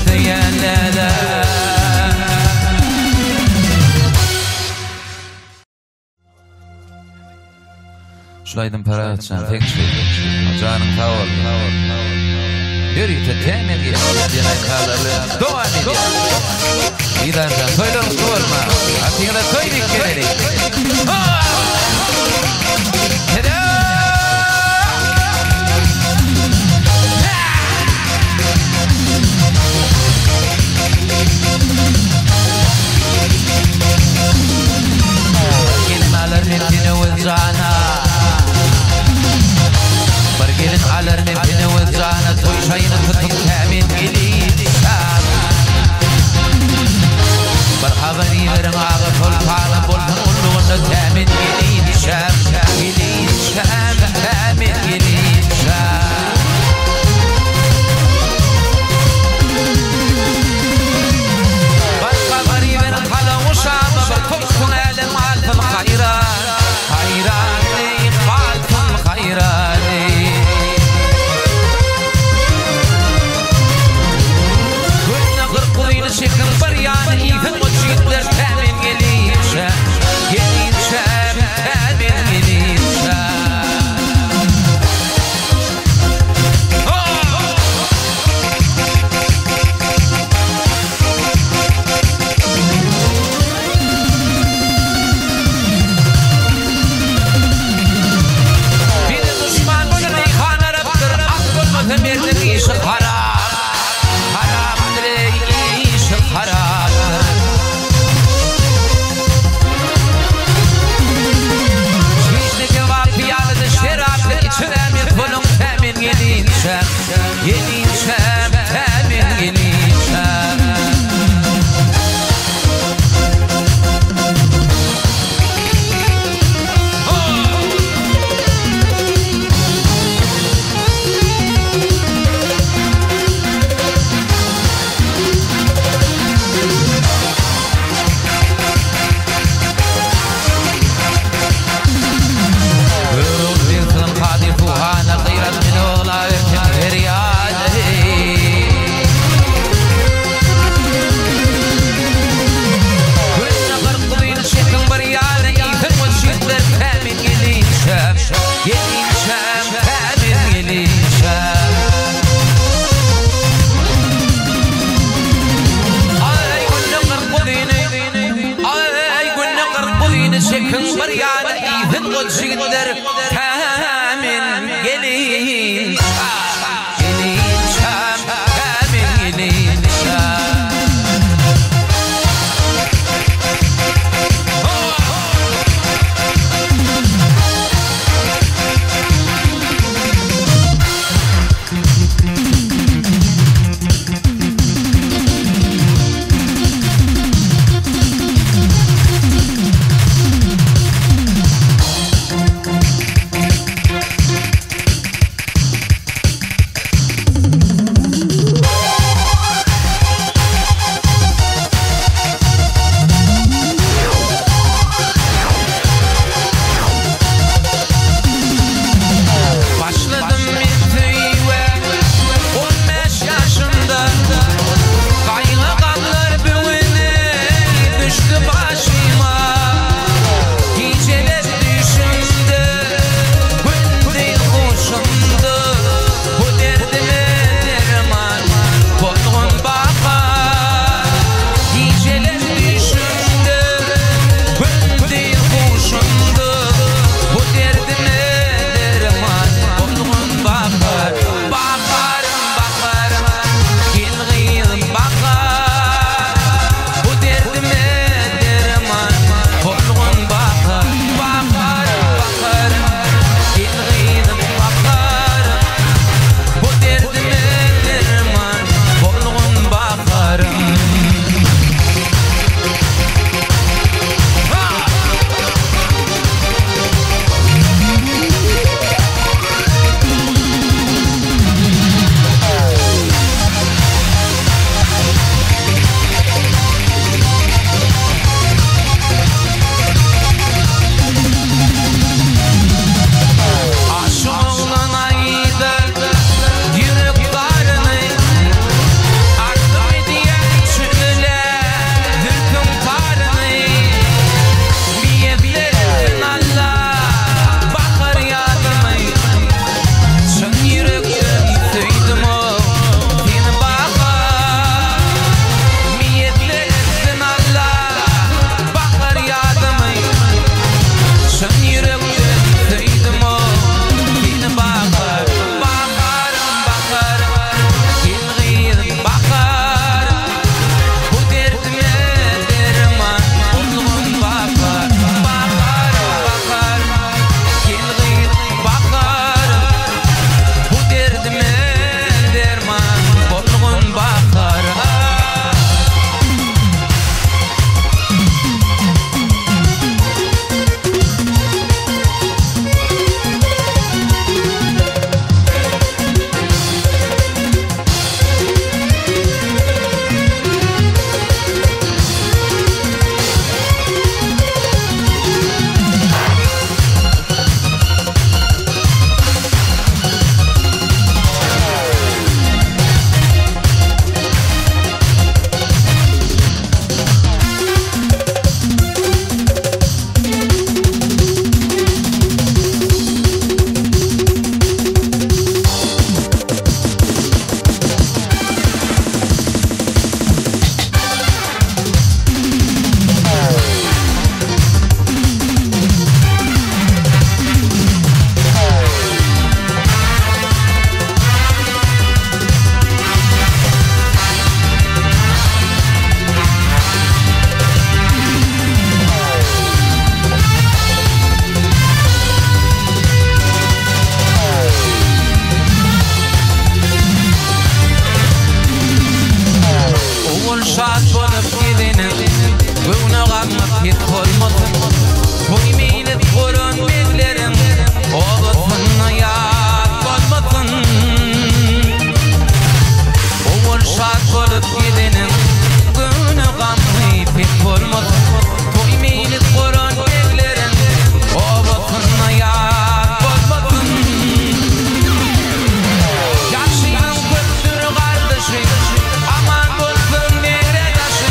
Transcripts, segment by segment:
يا لا لا شلايدن براتشان فيكشي جانن كاول يريد تتامل يدينا كالر دواني إذا جان تويلر سورما أتين ذا تويلي كيري برجلن على رنبنا وزعنا توي شاينا تطم كامل جديد شام مرحبا يرمى غفل طعنا بولن كامل جديد شام جديد شام كامل جديد شام بلقى غريبا على وشام بالكم عالم عالف الخيرات خيراتي خالف خيراتي كنا غرقين شيخ البريان إيفن وجيد لركامن جليد شام جليد شام كامن جليد شام يعيش الحرام حرام يعيش الحرام شيش نقرب في عدد الشراب يتشرم يدخلهم ثامن يلين شام يلين شام ثامن يلين شام شكل بريان إيفن وجدر كامل يلين يلين شام كامل يلين شام şad bolup gidenin Gövne gammak hit olmasın Koymeylip korun beklerim Oğuzun yad olmasın Oğul şad bolup gidenin Gövne gammak hit olmasın Koymeylip korun beklerim Oğuzun yad olmasın Yaşıyım köptür kardeşim Aman bulsun nere taşı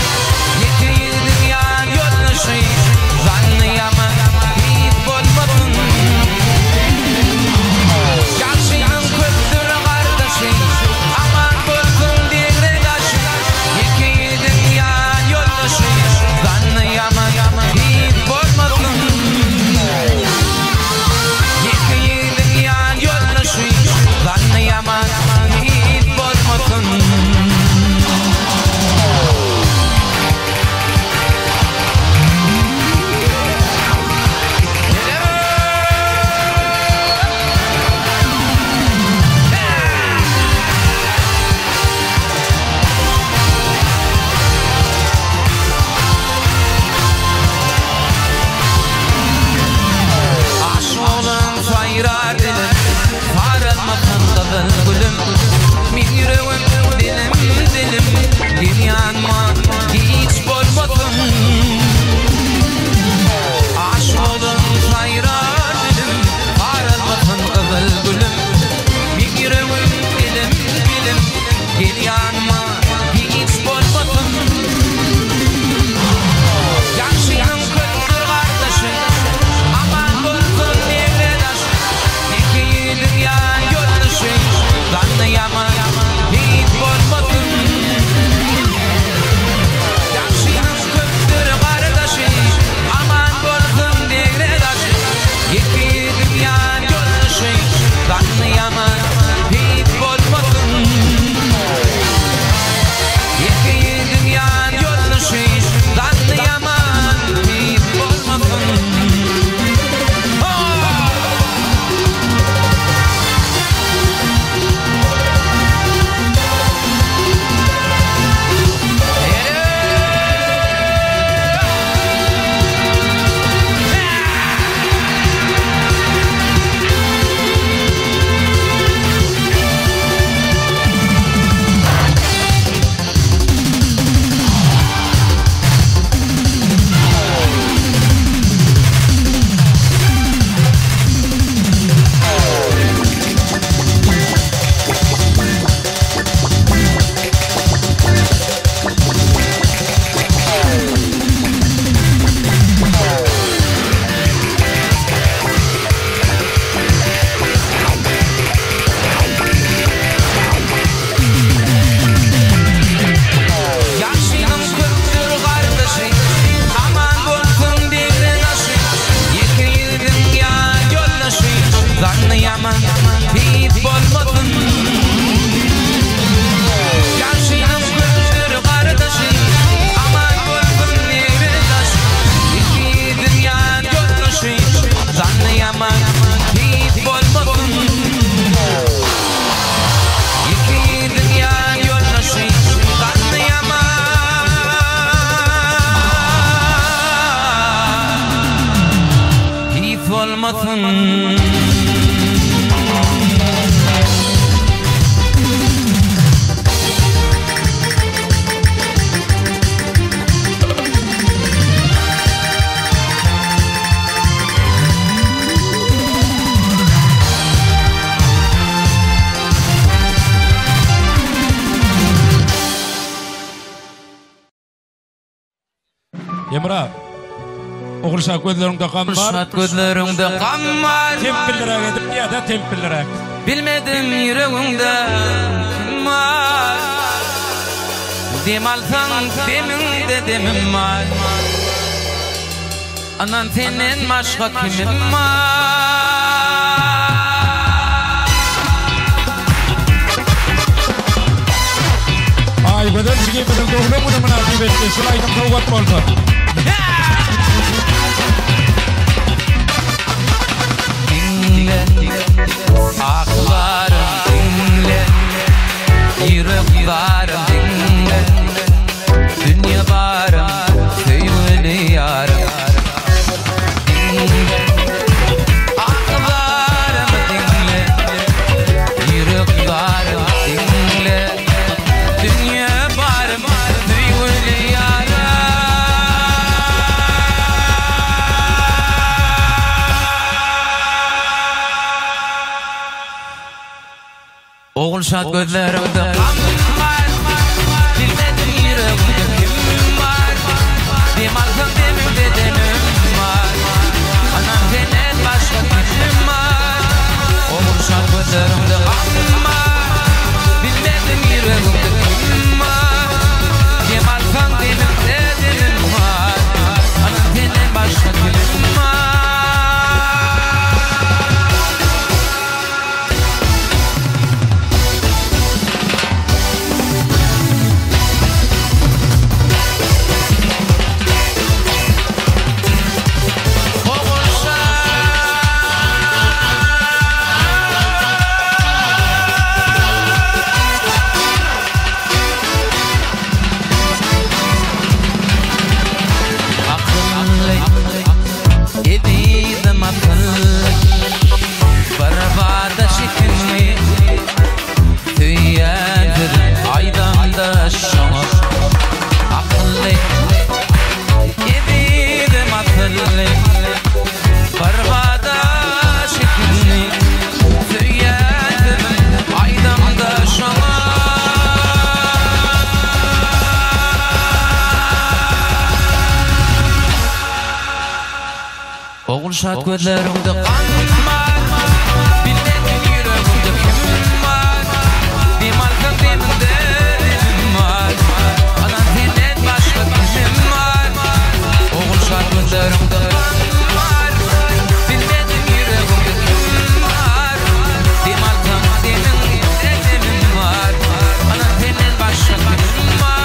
Yeki dünya yoldaşı Zannıyaman hiç olmasın Yaşıyım köptür kardeşim Aman bulsun nere taşı Yeki dünya yoldaşı Zannıyaman hiç olmasın Yeki dünya yoldaşı Zannıyaman hiç olmasın Aşoğlan sayrar dilim Sarılmasın kızıl gülüm Min yüreğim dilim Dil yanma hiç bolmasın Aşoğlan sayrar dilim Sarılmasın kızıl gülüm Min yüreğim dilim Dil yanma hiç bolmasın Yaşıyım kötür kardeşim Aman bulsun nere taşı Yeki dünya yoldaşı Zannıyaman hiç olmasın Yaşıyım kötür kardeşim Aman bulsun nere taşı Yeki dünya yoldaşı Zannıyaman hiç olmasın Yeki dünya yoldaşı Zannıyaman hiç olmasın Yaşıyım kötür kardeşim Aman bulsun devre taşı Yeki dünya yoldaşı Zannıyaman hiç olmasın Yaşıyım kötür kardeşim Aman bulsun devre taşı Yeki dünya yoldaşı Zannıyaman hiç olmasın Yeki dünya yoldaşı Zannıyaman hiç olmasın Yemra, oğulşak gözlerinde kan var. Şat gözlerimde kan var Tempillere gidip ya da tempillere. Bilmedim yüreğimde kim var Dem alsan deminde demim var Anan senin başka kimim var Ay bedel sigi bedel doğru bunu münasip etti. Şulaydım kavgat bolsa. Dinle aklarım dinle Yüreklarım dinle Oğulşat gözlerimde kan var, bilmedim yüreğimde kim var. Demalkan demim bedenim var, anam senden başka kim var. Oğulşat gözlerimde kan var, bilmedim yüreğimde kim var. Demalkan demim bedenim var, anam senden başka kim var. Oğulşat gözlerimde kan var, bilmedim yüreğimde kim var. Demalkan demimde dedim var, anam senden başka kim var. Oğulşat gözlerimde kan var, bilmedim yüreğimde kim var. Demalkan demimde dedim var, anam senden başka kim var.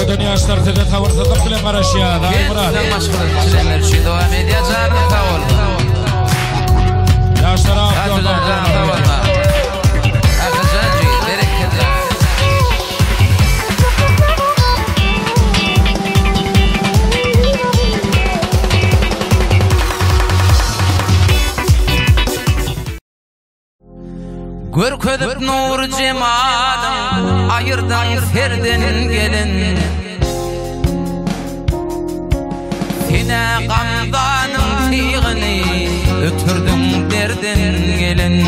Dünya startede tavırda bile Maraşya daim Murat. Sizler şu devam edeceğim tavırda. Yaşlara Abdülhamid. Akazancı bereketler. Görködüp nur cemalın, ayırdan ferden gelin. Sine gamdanın tiğini, ötürdün derden gelin.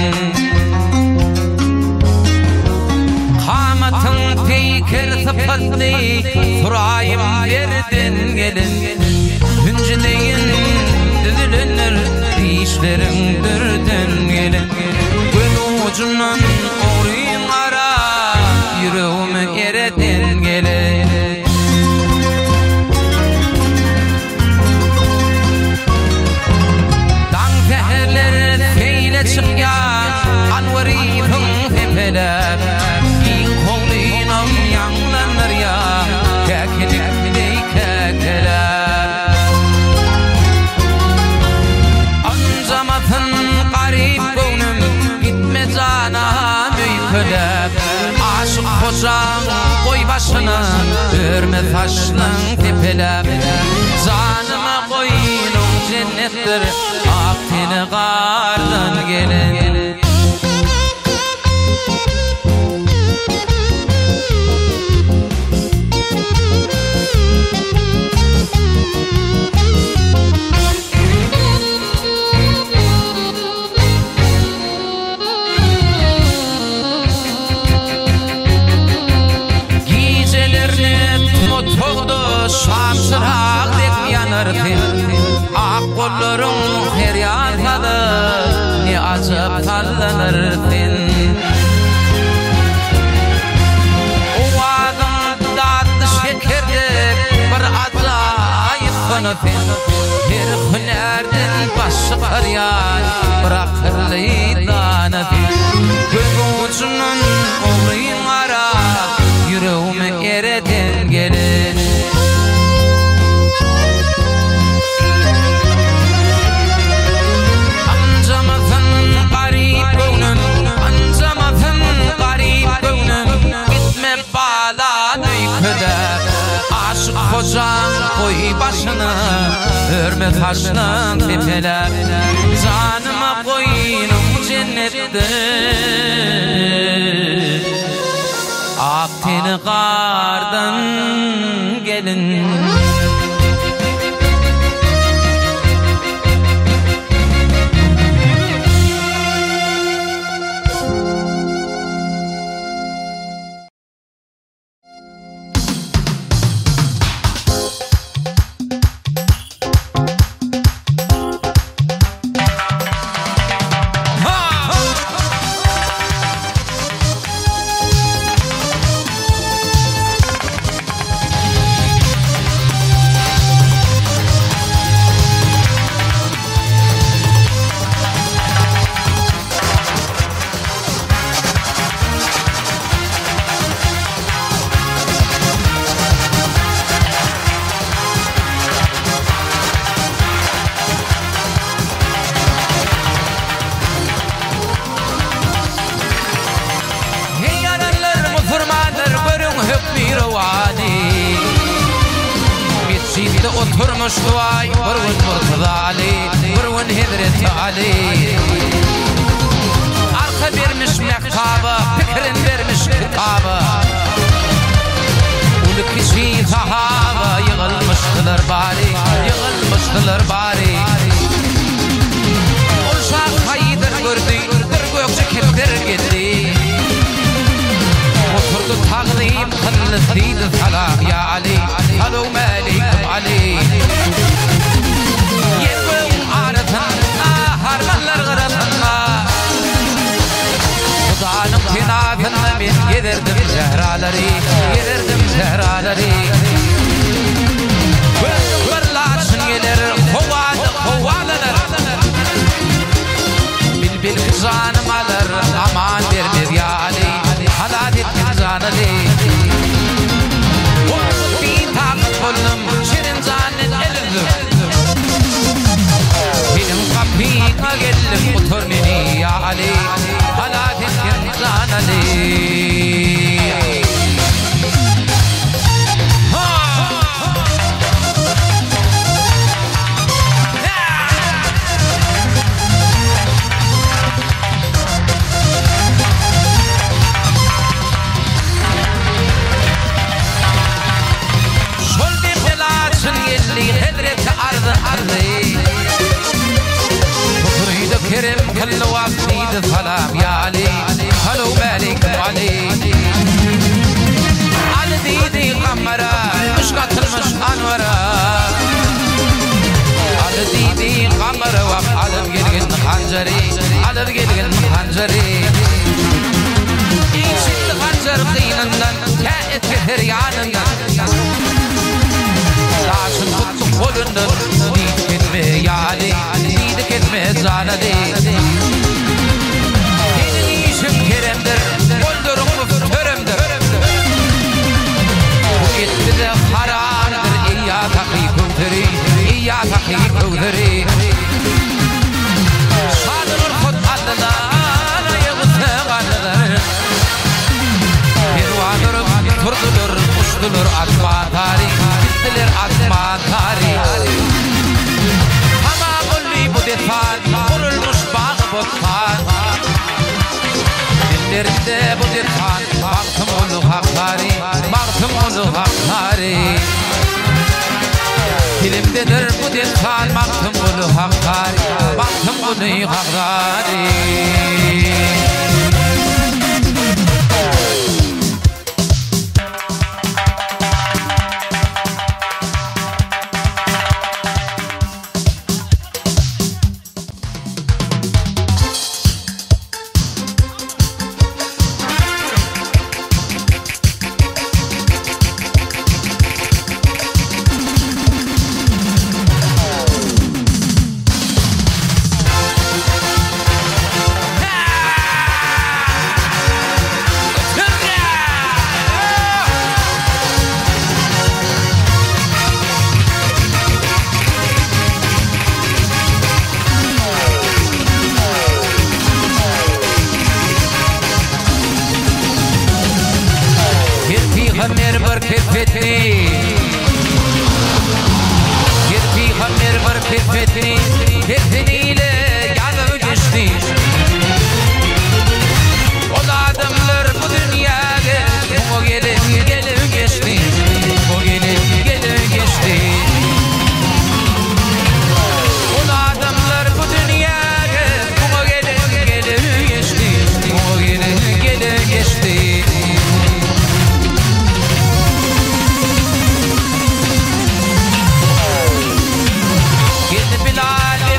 Kamatın peyker sıfatlı, surayım derden gelin. Hüncüleyin düzülünür, işlerin dürden gelin. Ucundan orayın ara, yüreğimi ereden gelin. Dan feherler feyle çıkyan, anvariyim hepelep. İn koluyla yanlanır ya, kekelikli kekelep. Ancamatın garip gönlüm, cana büyükölep. Aşık hocam koy başına, örme taşlan tepelep. Canıma koyunum cennettir, aktini kardan gelin. Şamsırak dek yanırken, ak kollarım feryatladı, ne acıp tallanırken. O adam tatlı şekerdek bir acayip kınıfen. Her hünerden başı karyan, bırakırlı danıfen. Göğün ucunun oğluyun ara, yüreğimi ereden gelin. Hocam koy başına, örme taşlan tepelep. Canıma koyunum cennette, aktini kardan gelin. oturmuş duay Burun Murtaza Ali Burun Hidret Ali Arka vermiş mektabı Fikrin vermiş kitabı Ulu kişi sahabı Yığılmıştılar bari Yığılmıştılar bari Uşak kayıdır gördü Bir gökçe keptir gitti Oturdu tağzim kılısıydı salam ya Ali Salam aleykum Ali Yerbün arasında harmanlar kırasında Kudanın tinafında ben yedirdim zehraları Yedirdim zehraları Kırlaçın gelir kovalanır Bilbil kızanım alır aman vermez ya Ali Halat ettin zaneli Bin takip oldum şirin zannet elizim Benim kapıma geldim otur beni ya Ali Halat ettin zaneli Kerim kallu wafid salam ya Ali Salam aleykum Ali Ali didi kamera Muş katılmış anvara Ali didi kamera Vak alıp gelgin hancari Alıp gelgin hancari İçindi hancar kıynından Kâet getir yanından Taşın tuttuk kolundan Did gitme ya Ali Did gitme zaneli Senin işin keremdir Koldurum müftörümdür Bu gitti de haramdır İyya takî kuvteri İyya takî kuvteri Şadılır kut aldılar Ayıbısı aldılar Pervadır turdudur Uçtulur atma tarih Gittiler atma tarih Bu defan kurulmuş bağ bottan Dillerinde bu defan Baktım onu hakları Baktım onu hakları Dilimdedir bu defan Baktım onu hakları Baktım onu hakları Hamir var kefetni Girpi hamir var kefetni Kefeniyle yanı geçti O adamlar bu dünyada O gelip geçti O gelip geçti O adamlar bu dünyada O gelip geçti O gelip geçti Bilal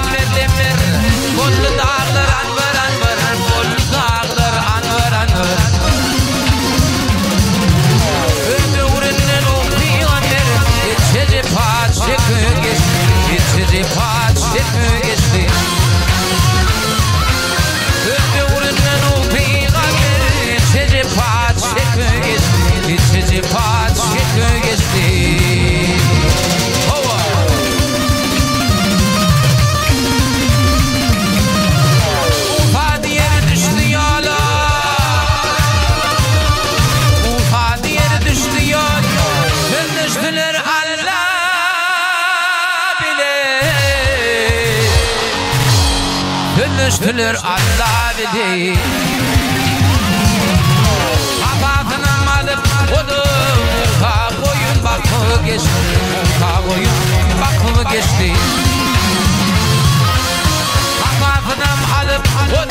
Çöktüler Allah bilir. Kapatını alıp oğlum muta koyun bakı geçti. Muta koyun bakı geçti. Kapatını alıp oğlum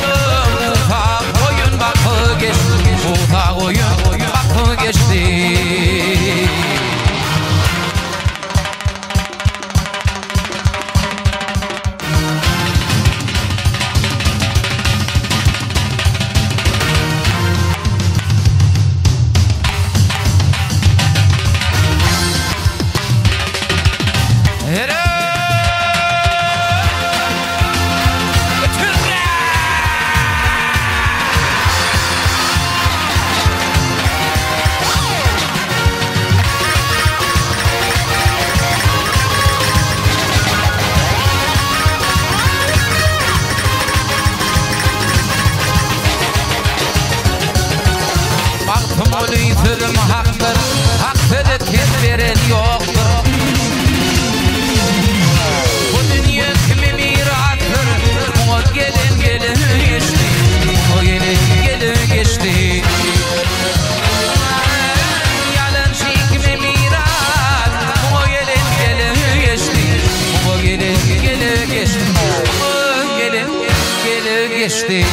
muta koyun bakı geçti. Muta koyun bakı geçti. Yitirim haktır, haktır kim veren yoktur. Bu dünya kimi mirattır, o gelin gelin geçti. O gelin gelin geçti. Yalan kimi mirat, o gelin gelin geçti. O gelin gelin geçti. O gelin gelin geçti.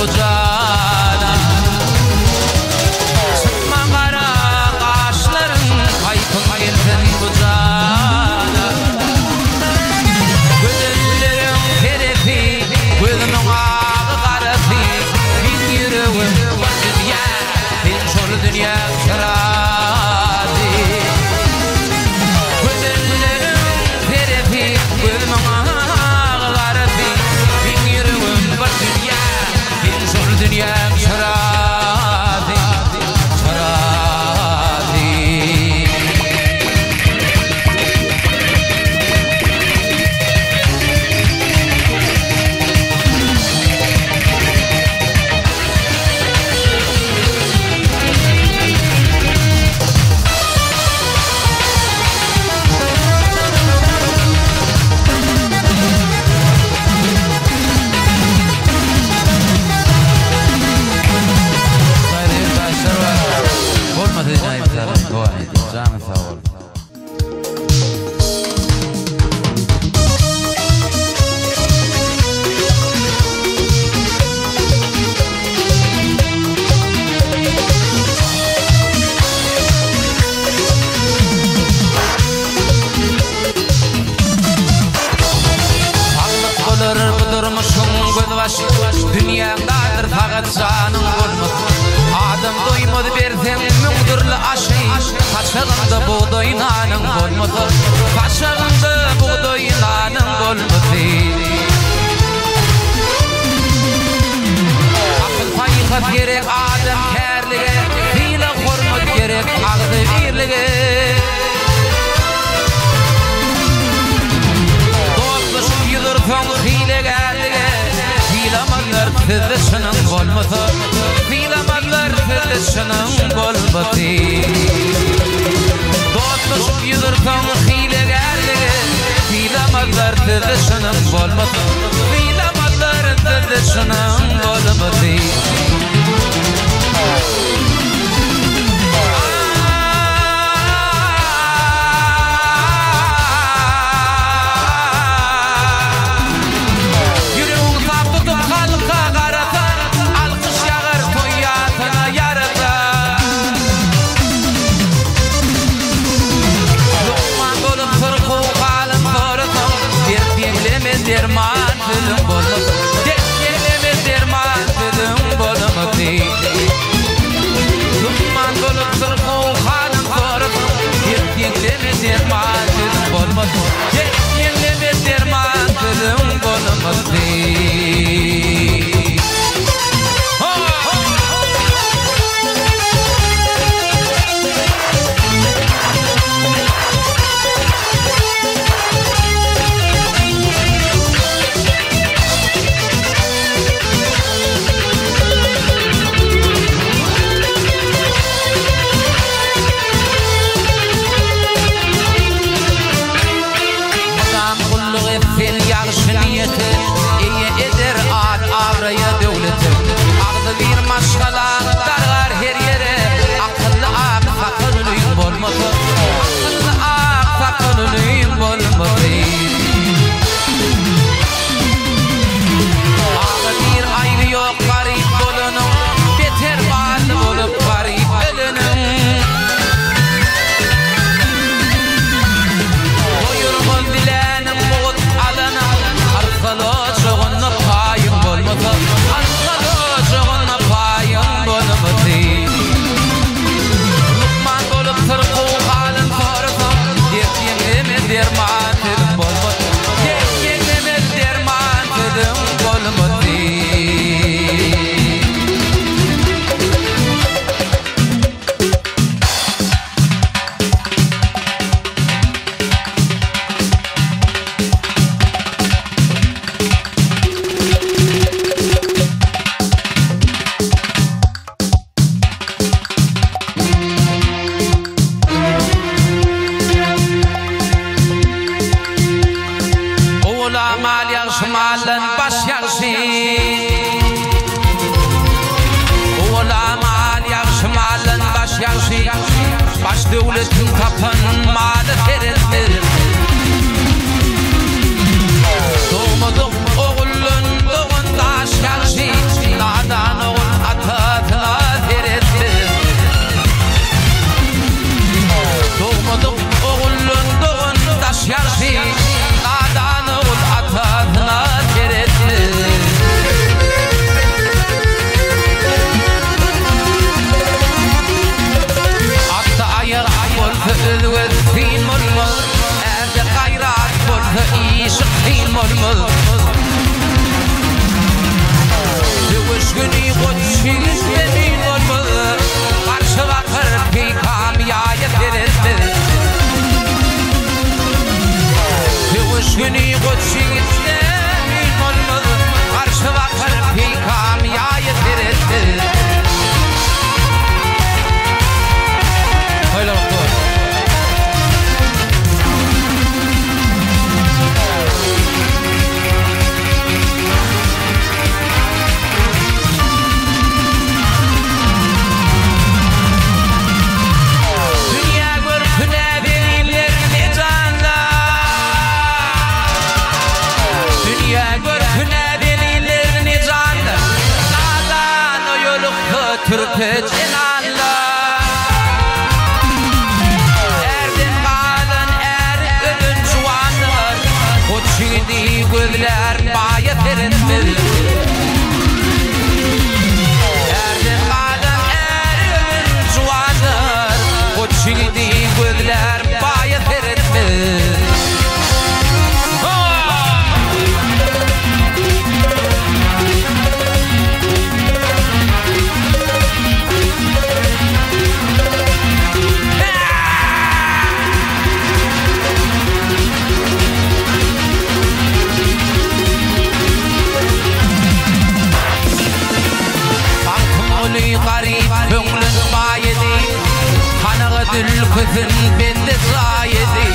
bu cana. Sıkma kara kaşların kaypın gelsin bu cana. Gözlerim terefi, gözümün ağı karafi. Bin yüreğim var dünya, bin şol dünya şaradi. Gözlerim terefi, gözümün ağı karafi. Bin yüreğim var dünya, bin şol dünya şaradi. Şaradi. Dünyadadır fakat canın olmaz. Adam doymadı bersen müngdürlü aşı. Kaçağında buğday nanın olmadı. Kaçağında buğday nanın olmadı. Akıl paykat gerek adam kærlige. Hile hormat gerek ağzı birlige. Dostlaşıp yılırsan hile geldige. Filamanlar fıdışının golmatı. Filamanlar fıdışının golmatı. Dostlaşıp yılırsan hile geldi. Filamanlar fıdışının golmatı. Filamanlar fıdışının golmatı. Derman film bolmadı. Derkeleme derman film bolmadı. Dumman bolup sırkı hanım zordu. Derkeleme derman film bolmadı. Derkeleme derman film bolmadı. Bir maşgala dargar her yere. Akıllı ak fakırlıyım bolmadı. Akıllı ak fakırlıyım bolmadı. Ağı bir ayrı yok garip bolunun. Beter bağlı bolup garip ölünün. Doyurmaz dilenin buğut alanın. Arkalı çoğunlu payım bolmadı. Arkalı çoğunlu payım bolmadı. kürpeç inanlar Erden kalan ölün juanlar O çiğdi gözler baya terinmir Erden kalan ölün juanlar O çiğdi gözler baya terinmir Kızın bende zayedi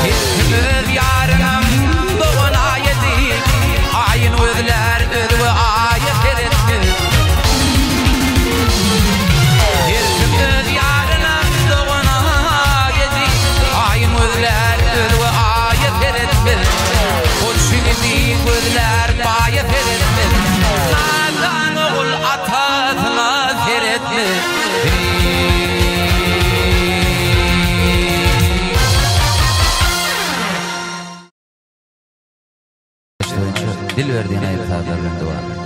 Hizmir yarınım doğun ayeti Ayın özler özü ayet eretti Hizmir yarınım doğun ayeti Ayın özler özü ayet eretti O şimdi gözler bayet eretti Nazan oğul atasına eretti Dil verdiğine ayırtalarının duanı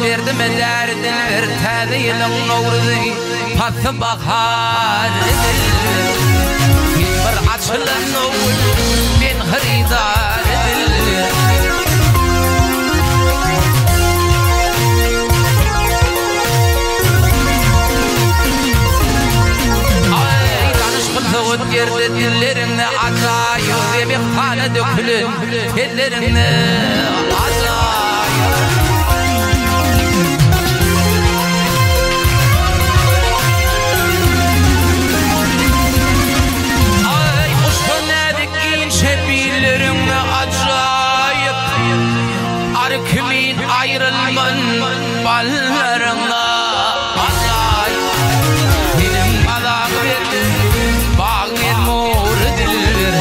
Verdim derdin ver tədiyinin uğrudu Patı bakar edilir Bir açılan oğul ben xaridar edilir Ay danışkıntı ötgerdi dillerini acayip Ve bir tane dökülün ellerini acayip Şebillerine acayip Arkimin ayrılman ballarına acayip Benim adak verdim bağır mor diller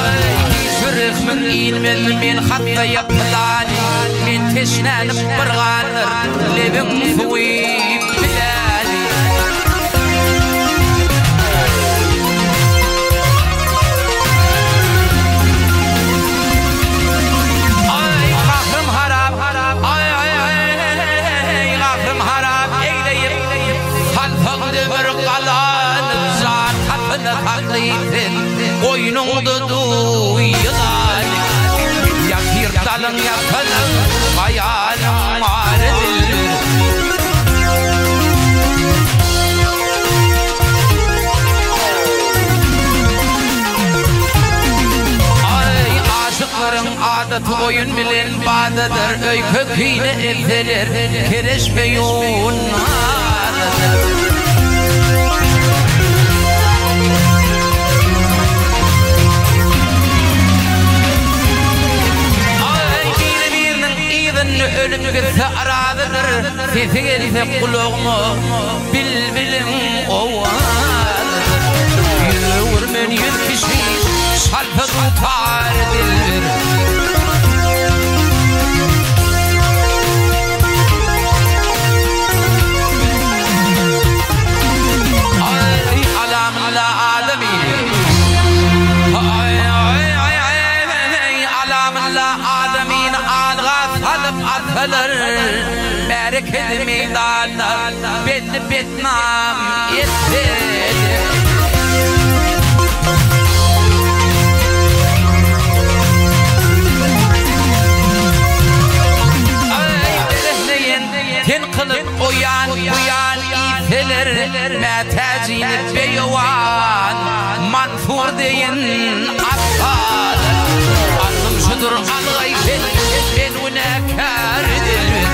Ay sürüxmin ilmin min hatta yapılani Min teşnanım bırğanır Lebim fuyib bilali Ay qahrım harap Ay qahrım harap eyleyip Halfağdı bir qalanıp Zat hapını taklidin Oyunungdu duyulan Yakir dalın yapalım Hayalim var edilir Ay aşıkların adet oyun bilen badedir Öykü kıyne elteler Kereşmeyun adedir ölüm gitse aradıdır Sesi gelse kulağıma Bilbilim ovadıdır Yüz vurmen 100 kişi Salpık tutar dilbir. Ay alamla ademi, ay alamla ademin alga salıp atılır. Berkeli meydanı belli betnam ettir. Ten kılıp uyan uyan ifeler metacini beyavan manfur deyin aptal anım şudur alay ben unekar dilbir.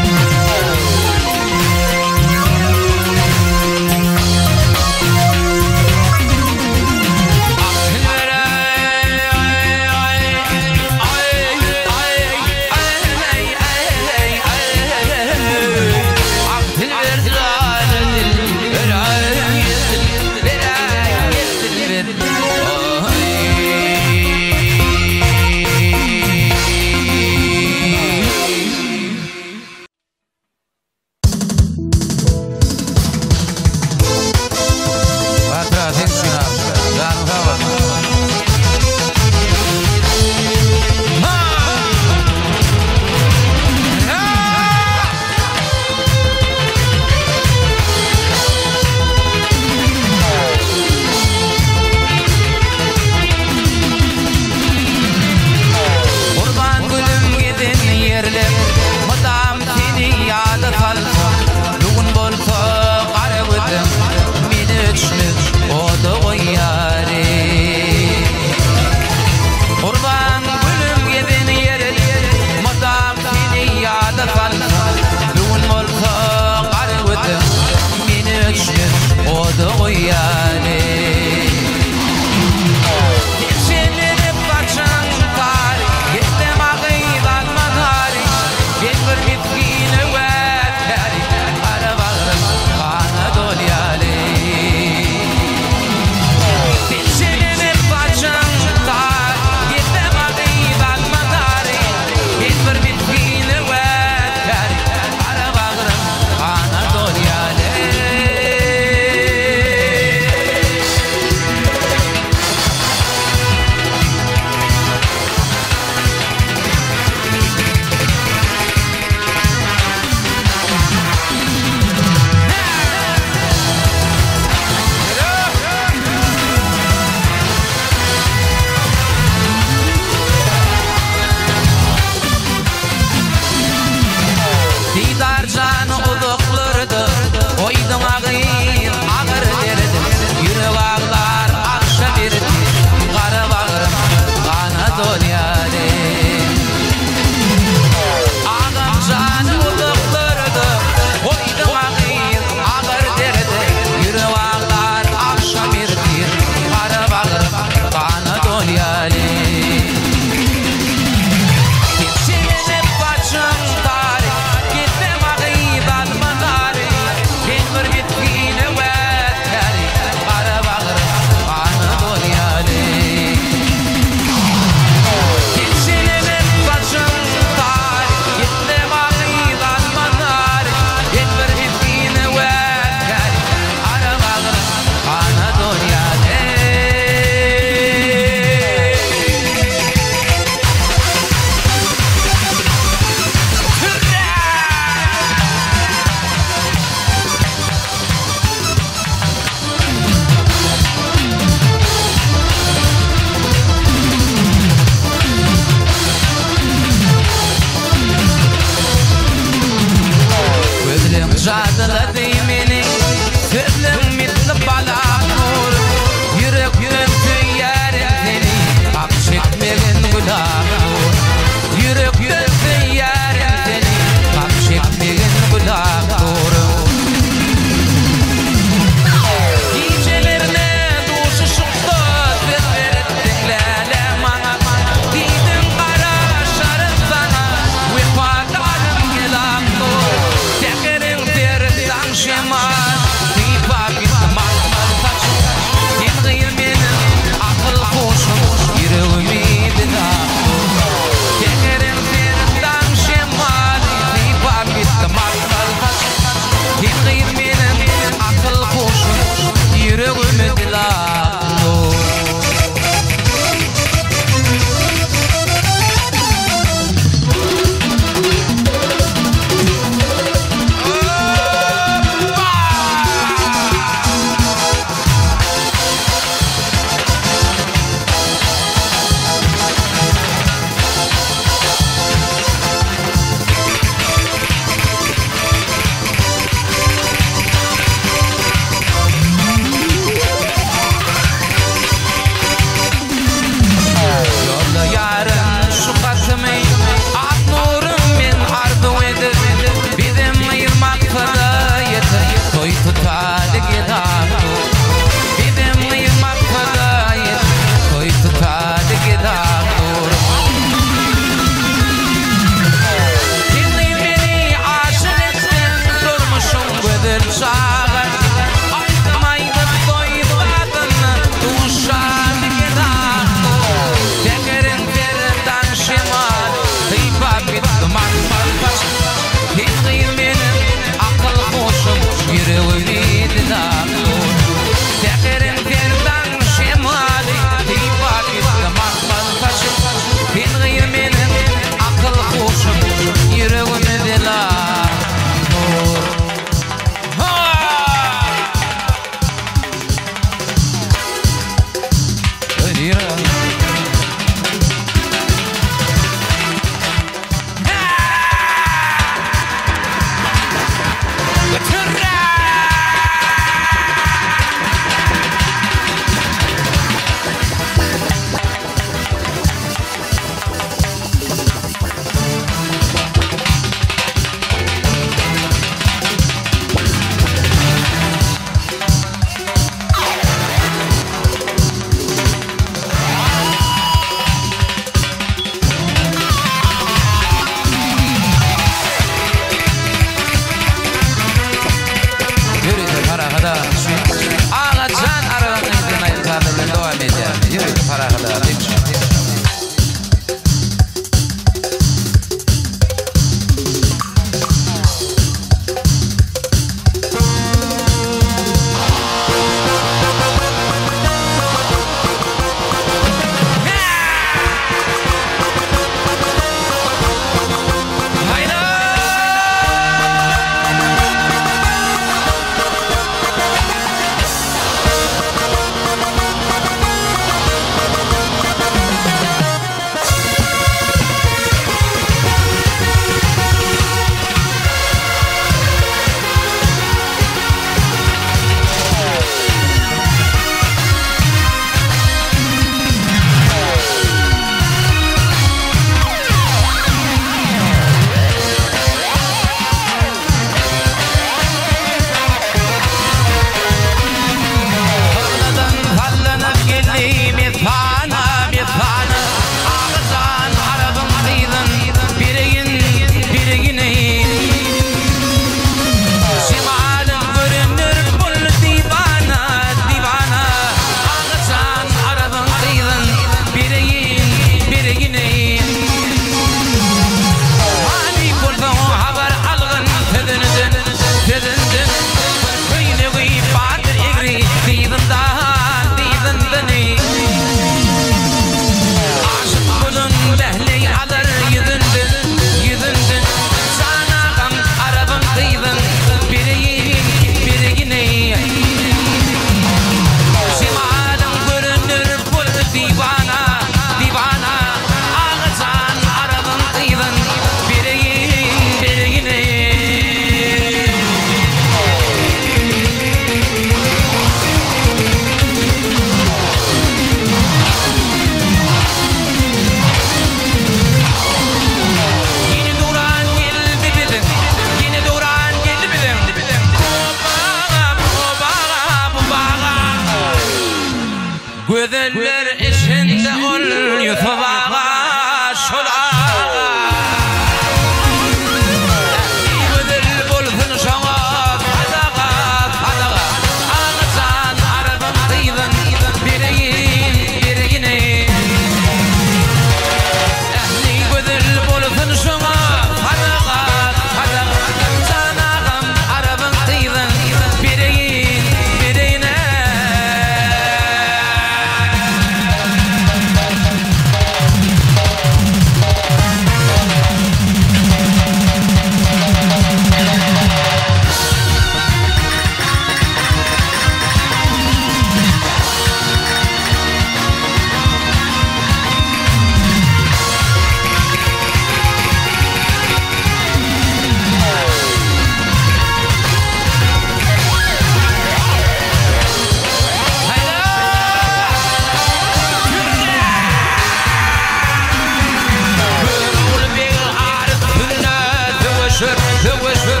dövüşür, dövüşür.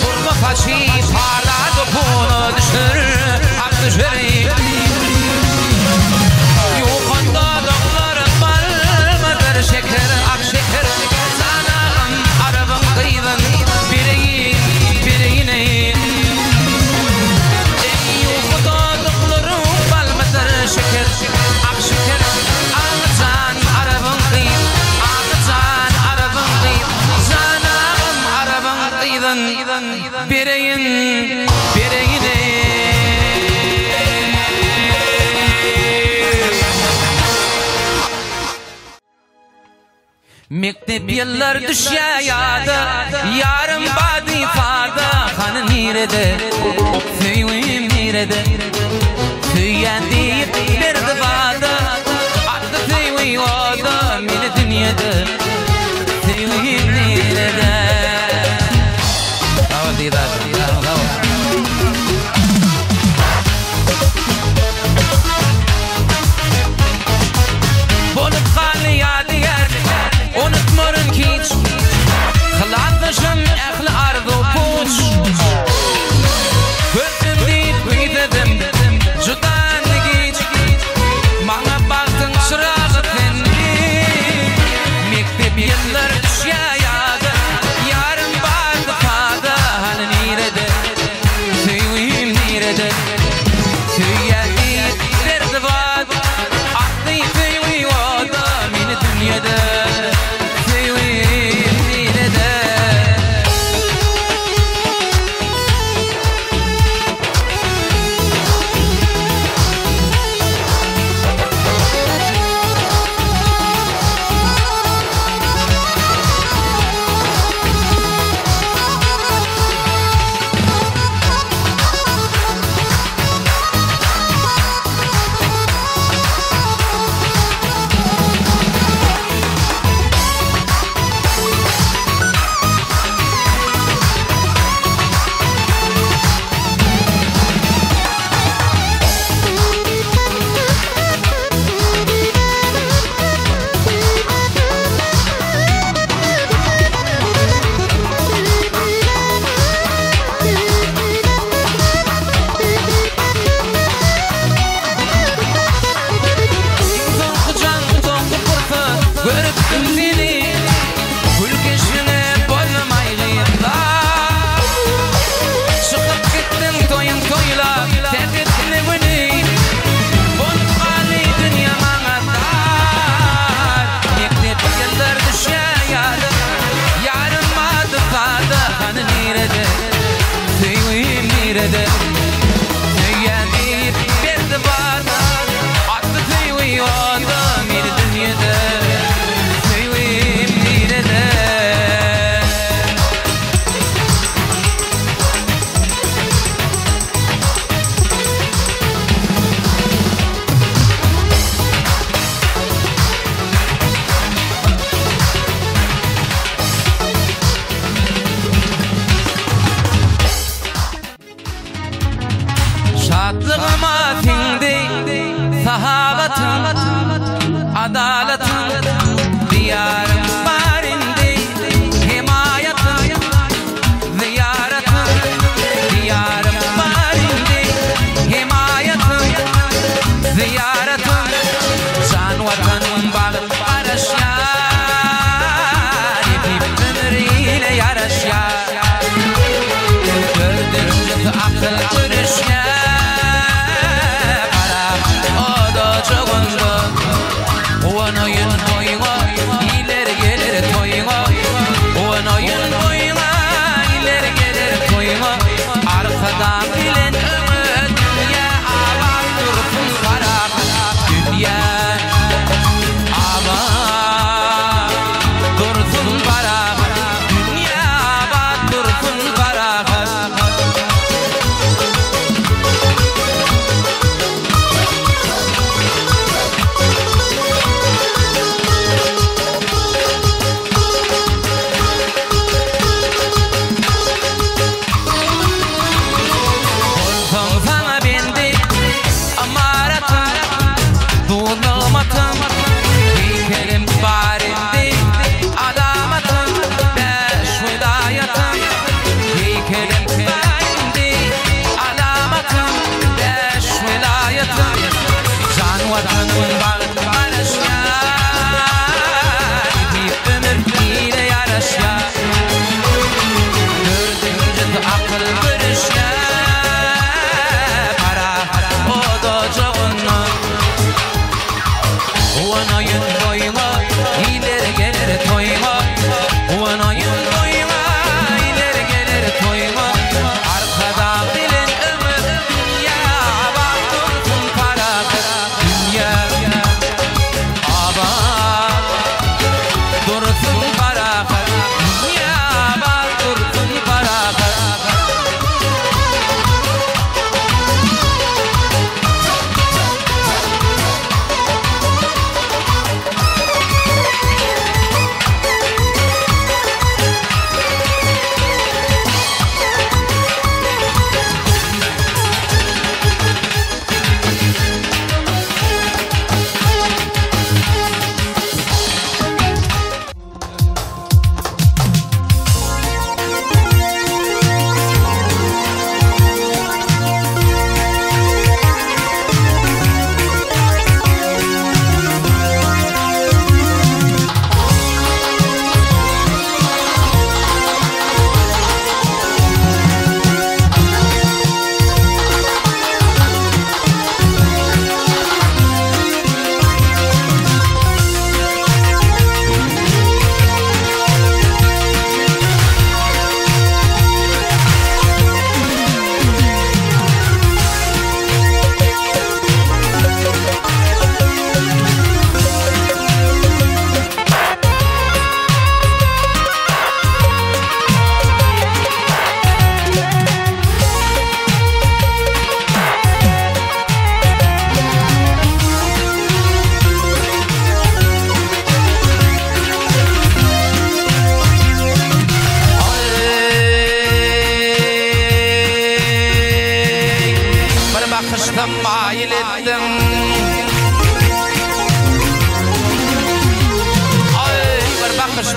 Vurma façi parla topunu düşür, ak düşür. Yukarıda dağların var mıdır şeker, ak şeker. Sanağım arabın kıydın, bireyine. Yukarıda dağların var mıdır şeker, ak şeker. Ağıtan arabın kıydın, ağıtan arabın kıydın. Sanağım arabın kıydın, bireyine. Mektep yıllar düşüyordu, yarım badi ifade. Kanı nerede, tüyüm nerede? Tüyen deyip verdi vadı, attı tüyü oldu beni dünyada. Tüyüm nerede? Hava değil abi, hava. Bolup kanlı yadı yer, unutmarın hiç. Kılatmışım ehli ardı puç. Gördüm deyip büyüdedim, judan geç. Bana baktın çırağı tendi. Mektep yıllar düşüyordu, yarım vardı fada. Hani nerede, tüyüm nerede? Tüyen deyip verdi vadı, attı tüyü oldu beni dünyada. Tüyüm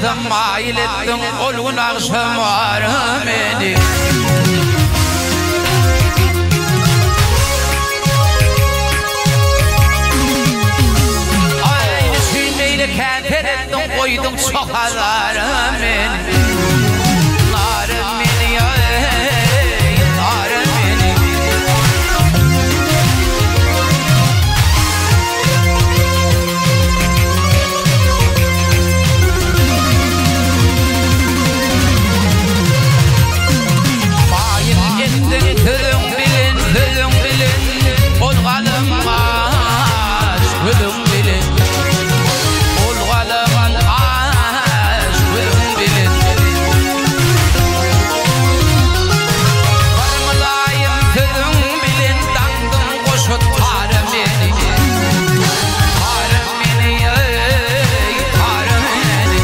Namazda mail ettin olgun akşam varım beni. Aynı sünneyle kenter ettin koydun çok azarım beni. Narım beni ya narım beni. Hülüm bilin, ol kalmaz. Hülüm bilin, ol kalmaz. Hülüm bilin. Varmalayım hülüm bilin, dandım koşut tarım beni. Tarım beni, tarım beni.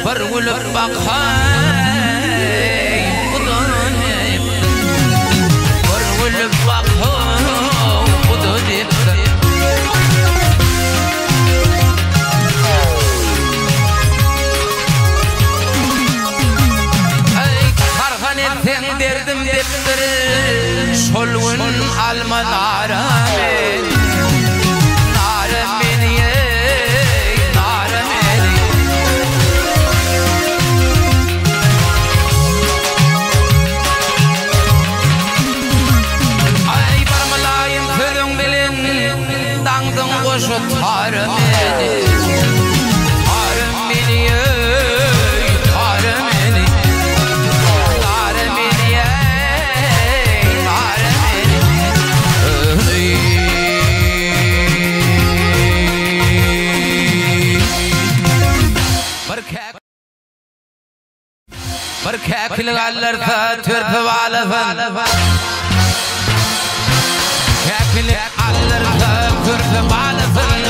Bargulup bakhay Kudunim Bargulup bakhay Kudunim Ay karhan etsen derdim deptir Solgun alma naramin Naramin şu tarım beni, tarım beni, tarım beni, tarım beni, tarım beni. Barkakil gallarsa türpü valafan, kakil gallarsa türpü valafan.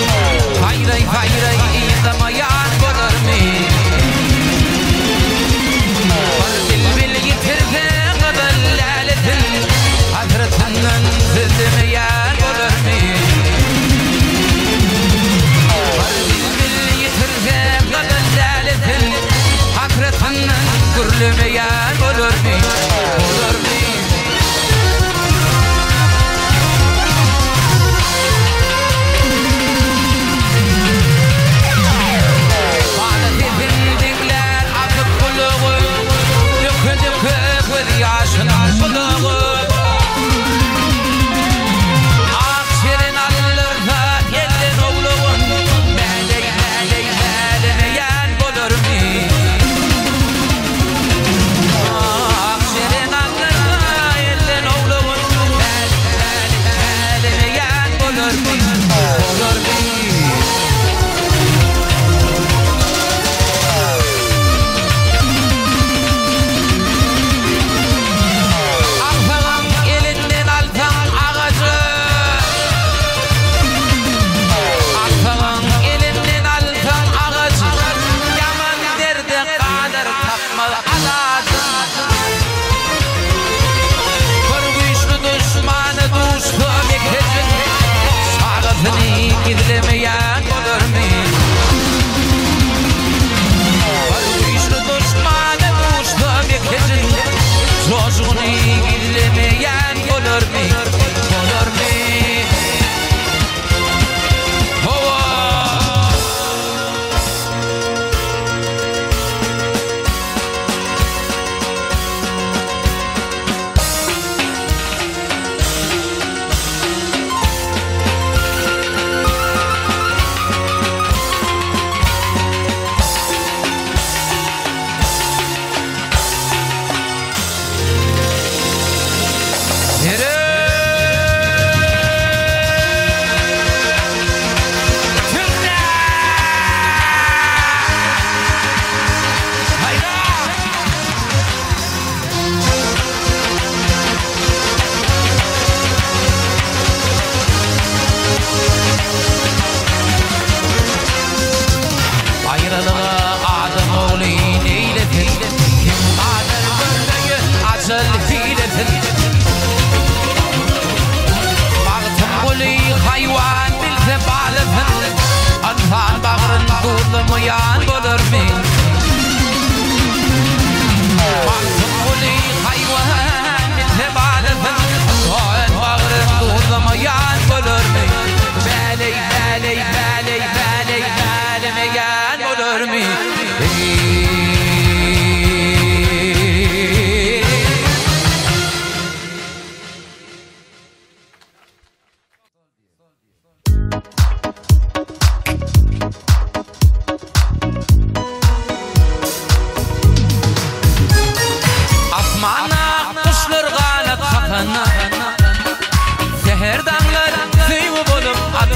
Hayray hayray zamayan bulur mi? Bil bil yitirse kadallaletin hasretinden sızmayan bulur mi? Bil bil yitirse kadallaletin hasretinden gürlemeyen bulur mi? Bulur mi? Gizlemeyen olur mu? Barışlı düşmanı uçtu bir kezin çocuğunu gizlemeyen olur mu? Olur mu?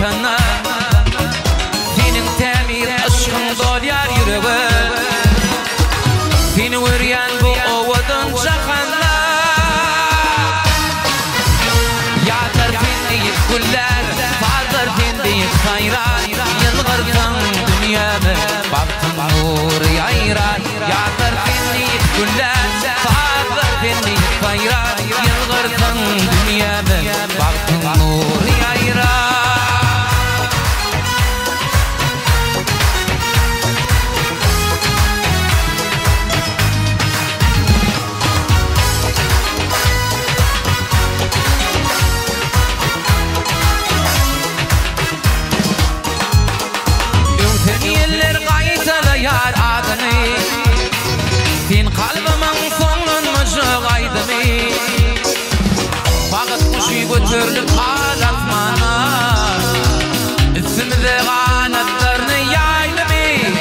vatana senin temir aşkın dolyar yüreğe seni vuryan bu ovadan çakanla yağdır findiyik güller vardır findiyik hayran yılgırsın dünyamı baktın nur yayran yağdır findiyik güller vardır findiyik hayran yılgırsın dünyamı baktın nur yayran yar adını sen kalbimın sonlanmışı gaydımı Bağıt kuşu götürdü kalasmana üstümüze kanatlarını yaydı mı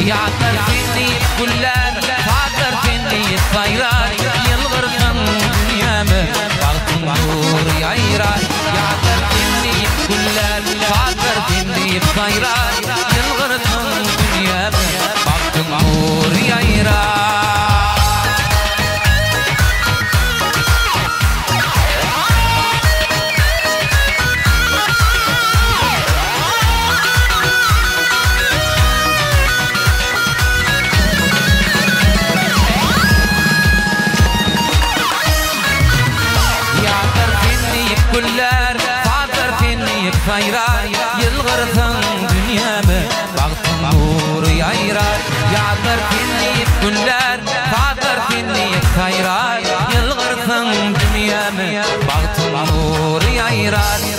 Yağdır findiyip güller Fatır findiyip sayrar Yılgırsın dünyamı Baktın nur yayrar Yağdır findiyip güller Fatır findiyip sayrar Yılgırsın dünyamı Baktın nur yayrar güller Fatır findiyip sayrar Yılgırsın dünyamı Baktın nur yayrar Yağdır findiyip güller Fatır findiyip sayrar Yılgırsın dünyamı Baktın nur yayrar